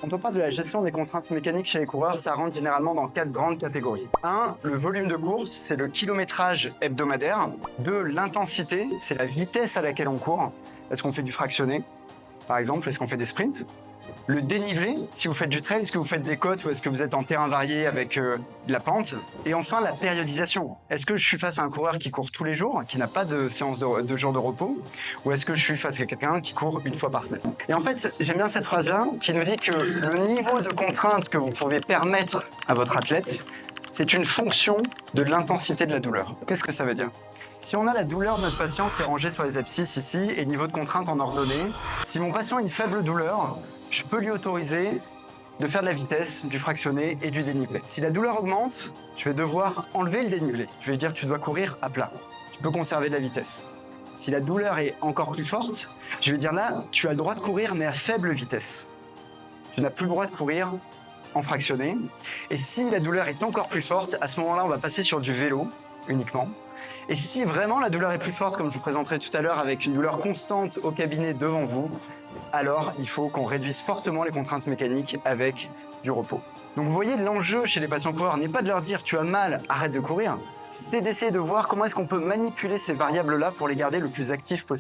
Quand on parle de la gestion des contraintes mécaniques chez les coureurs, ça rentre généralement dans 4 grandes catégories. 1. Le volume de course, c'est le kilométrage hebdomadaire. 2. L'intensité, c'est la vitesse à laquelle on court. Est-ce qu'on fait du fractionné, par exemple? Est-ce qu'on fait des sprints? Le dénivelé, si vous faites du trail, est-ce que vous faites des côtes ou est-ce que vous êtes en terrain varié avec de la pente? Et enfin, la périodisation. Est-ce que je suis face à un coureur qui court tous les jours, qui n'a pas de séance de jour de repos? Ou est-ce que je suis face à quelqu'un qui court une fois par semaine? Et en fait, j'aime bien cette phrase-là qui nous dit que le niveau de contrainte que vous pouvez permettre à votre athlète, c'est une fonction de l'intensité de la douleur. Qu'est-ce que ça veut dire? Si on a la douleur de notre patient qui est rangée sur les abscisses ici et niveau de contrainte en ordonnée, si mon patient a une faible douleur, je peux lui autoriser de faire de la vitesse, du fractionné et du dénivelé. Si la douleur augmente, je vais devoir enlever le dénivelé. Je vais lui dire tu dois courir à plat. Tu peux conserver de la vitesse. Si la douleur est encore plus forte, je vais dire là, tu as le droit de courir mais à faible vitesse. Tu n'as plus le droit de courir en fractionné. Et si la douleur est encore plus forte, à ce moment-là, on va passer sur du vélo uniquement. Et si vraiment la douleur est plus forte, comme je vous présenterai tout à l'heure, avec une douleur constante au cabinet devant vous, alors il faut qu'on réduise fortement les contraintes mécaniques avec du repos. Donc vous voyez, l'enjeu chez les patients coureurs n'est pas de leur dire « tu as mal, arrête de courir », c'est d'essayer de voir comment est-ce qu'on peut manipuler ces variables-là pour les garder le plus actifs possible.